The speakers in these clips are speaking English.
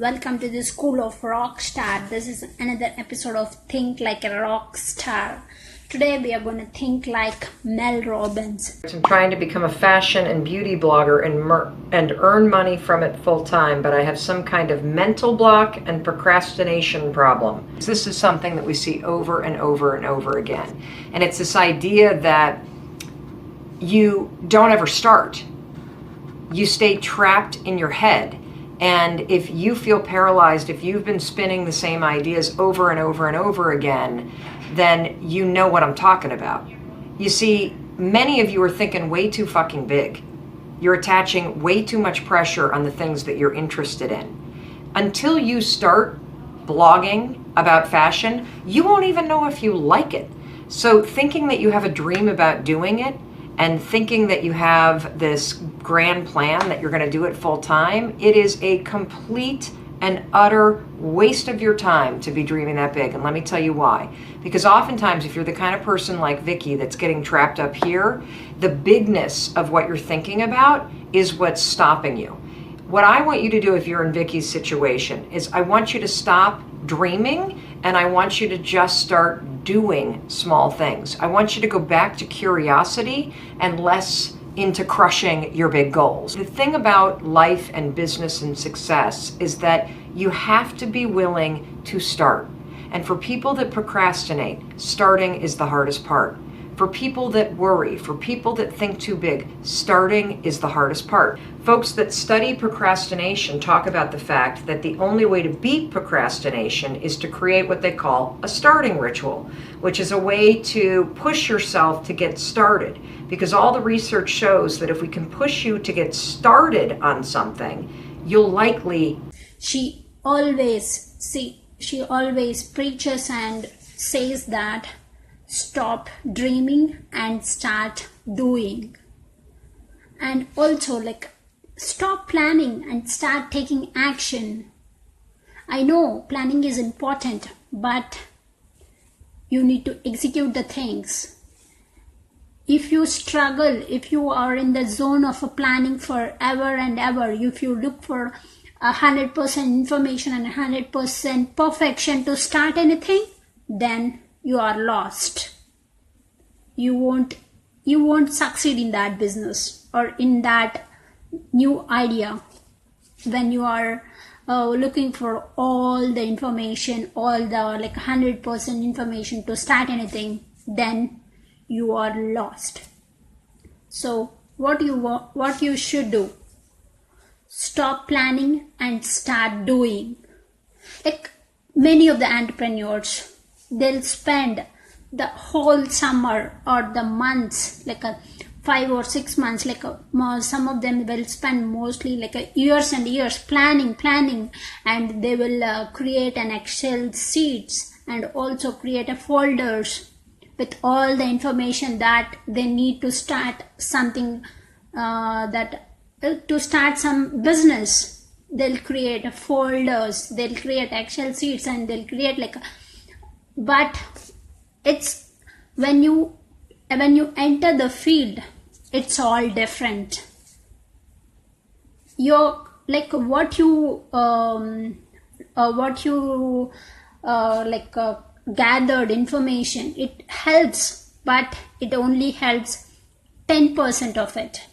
Welcome to the School of Rockstar. This is another episode of Think Like a Rockstar. Today we are going to think like Mel Robbins. I'm trying to become a fashion and beauty blogger and earn money from it full time, but I have some kind of mental block and procrastination problem. This is something that we see over and over and over again. And it's this idea that you don't ever start. You stay trapped in your head. And if you feel paralyzed, if you've been spinning the same ideas over and over and over again, then you know what I'm talking about. You see, many of you are thinking way too fucking big. You're attaching way too much pressure on the things that you're interested in. Until you start blogging about fashion, you won't even know if you like it. So thinking that you have a dream about doing it and thinking that you have this grand plan that you're going to do it full time, it is a complete and utter waste of your time to be dreaming that big. And let me tell you why. Because oftentimes, if you're the kind of person like Vicky that's getting trapped up here, the bigness of what you're thinking about is what's stopping you. What I want you to do if you're in Vicky's situation is I want you to stop dreaming and I want you to just start doing small things. I want you to go back to curiosity and less into crushing your big goals. The thing about life and business and success is that you have to be willing to start. And for people that procrastinate, starting is the hardest part. For people that worry, for people that think too big, starting is the hardest part. Folks that study procrastination talk about the fact that the only way to beat procrastination is to create what they call a starting ritual, which is a way to push yourself to get started. Because all the research shows that if we can push you to get started on something, you'll likely... She always preaches and says that stop dreaming and start doing. And also stop planning and start taking action. I know planning is important, but you need to execute the things. If you struggle, if you are in the zone of planning forever and ever, if you look for 100% information and 100% perfection to start anything, then you are lost. You won't succeed in that business or in that new idea. When you are looking for all the information, all the 100% information to start anything, then you are lost. So what you should do? Stop planning and start doing. Many of the entrepreneurs, they'll spend the whole summer or the months, 5 or 6 months, some of them will spend mostly years and years planning, and they will create an Excel sheets and also create a folders with all the information that they need to start something, to start some business. They'll create folders, they'll create Excel sheets, and they'll create but it's when you enter the field, it's all different. You're what you gathered information, it helps, but it only helps 10% of it.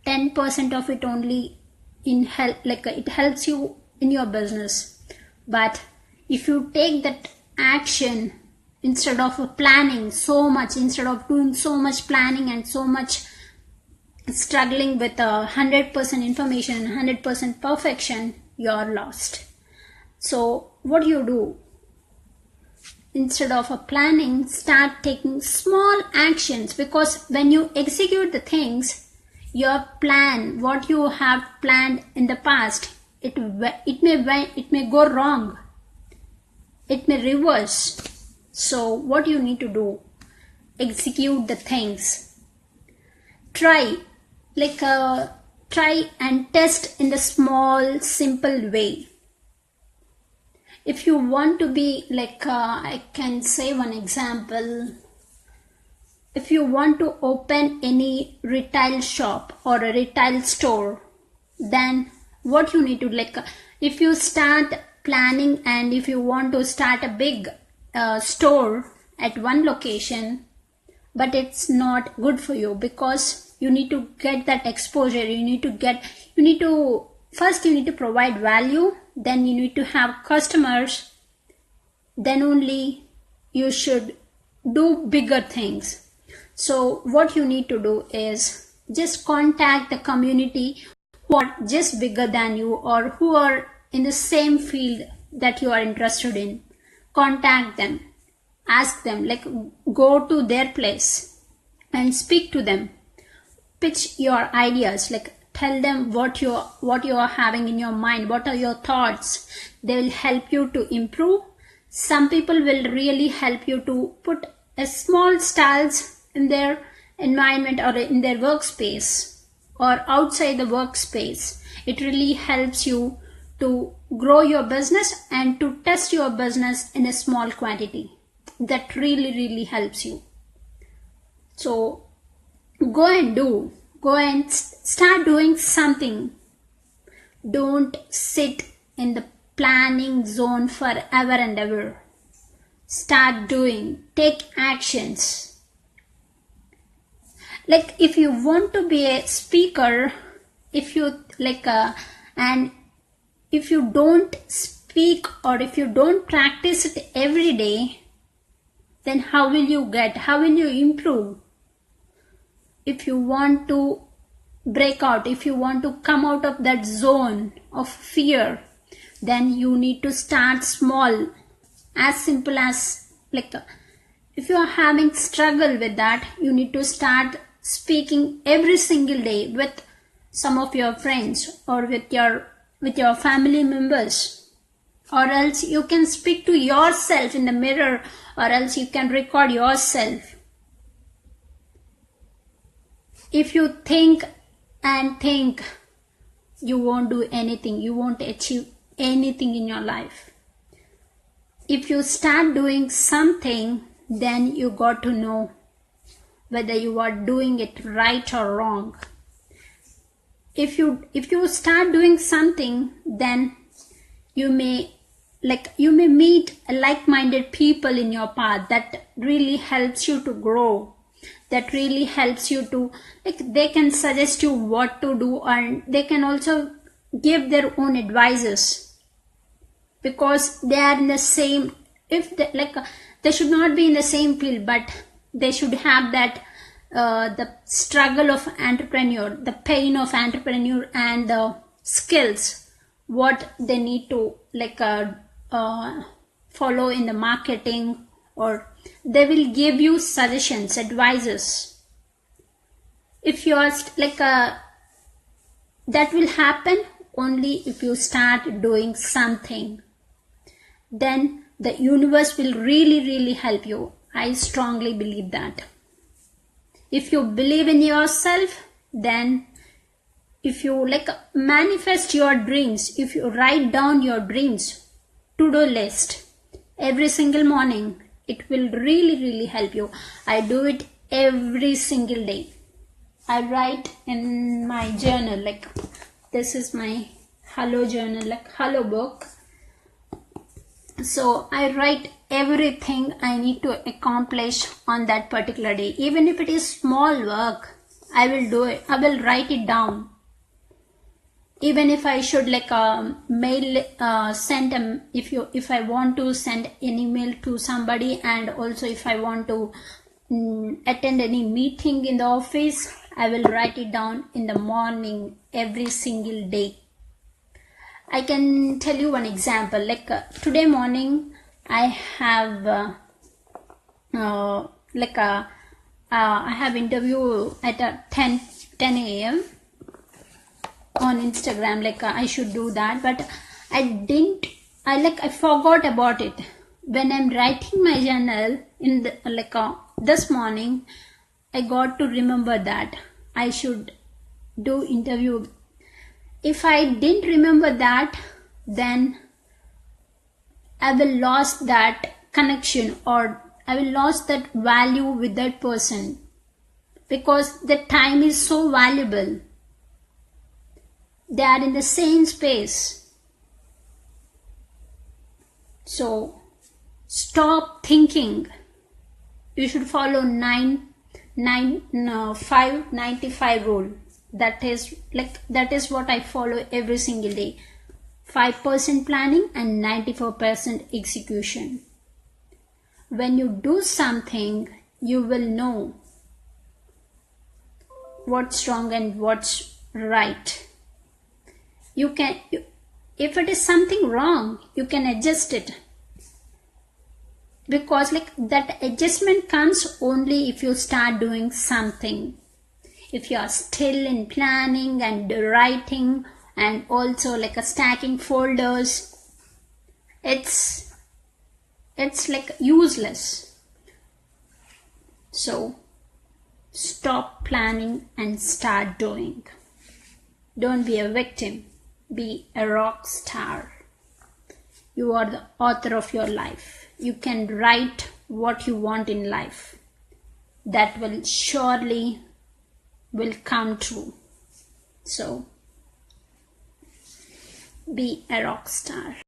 10% of it only it helps you in your business. But if you take that action, instead of planning so much, instead of doing so much planning and so much struggling with 100% information and 100% perfection, you're lost. So what do you do? Instead of planning, start taking small actions, because when you execute the things, your plan, what you have planned in the past, it may go wrong. It may reverse. So what you need to do? Execute the things. Try and test in the small, simple way. If you want to be I can say one example. If you want to open any retail shop or a retail store, then what you need to, like, if you start planning and if you want to start a big store at one location, but it's not good for you, because you need to get that exposure. You need to first you need to provide value, then you need to have customers, then only you should do bigger things. So what you need to do is just contact the community who are just bigger than you, or who are in the same field that you are interested in. Contact them, ask them, like, go to their place and speak to them, pitch your ideas, like tell them what you are having in your mind, what are your thoughts. They will help you to improve. Some people will really help you to put a small stalls in their environment or in their workspace or outside the workspace. It really helps you to grow your business and to test your business in a small quantity. That really helps you. So go and start doing something. Don't sit in the planning zone forever and ever. Start doing, take actions. Like, if you want to be a speaker, if you and if you don't speak or if you don't practice it every day, then how will you improve? If you want to break out, if you want to come out of that zone of fear, then you need to start small. As simple as, like, if you are having struggle with that, you need to start speaking every single day with some of your friends or with your family members, or else you can speak to yourself in the mirror, or else you can record yourself. If you think and think, you won't do anything, you won't achieve anything in your life. If you start doing something, then you got to know whether you are doing it right or wrong. If you start doing something, then you may meet like-minded people in your path. That really helps you to grow. That really helps you to, like, they can suggest you what to do, and they can also give their own advices, because they are in the same, they should not be in the same field, but they should have that the struggle of entrepreneur, the pain of entrepreneur, and the skills what they need to follow in the marketing, or they will give you suggestions, advices. If you are that will happen only if you start doing something. Then the universe will really help you. I strongly believe that. If you believe in yourself, then if you manifest your dreams, if you write down your dreams, to-do list every single morning, it will really help you. I do it every single day. I write in my journal, this is my hello journal, hello book. So I write everything I need to accomplish on that particular day. Even if it is small work, I will do it. I will write it down. Even if I should send if I want to send an email to somebody, and also if I want to attend any meeting in the office, I will write it down in the morning every single day. I can tell you one example. Today morning, I have I have interview at 10 a.m. on Instagram. I should do that, but I didn't. I forgot about it. When I'm writing my journal in the, this morning, I got to remember that I should do interview. If I didn't remember that, then I will lost that connection, or I will lost that value with that person, because the time is so valuable. They are in the same space. So stop thinking. You should follow 5-95 rule. That is what I follow every single day. 5% planning and 94% execution. When you do something, you will know what's wrong and what's right. If it is something wrong, you can adjust it. Because that adjustment comes only if you start doing something. If you are still in planning and writing and also stacking folders, it's useless. So stop planning and start doing. Don't be a victim. Be a rock star. You are the author of your life. You can write what you want in life. That will surely come true. So be a rock star.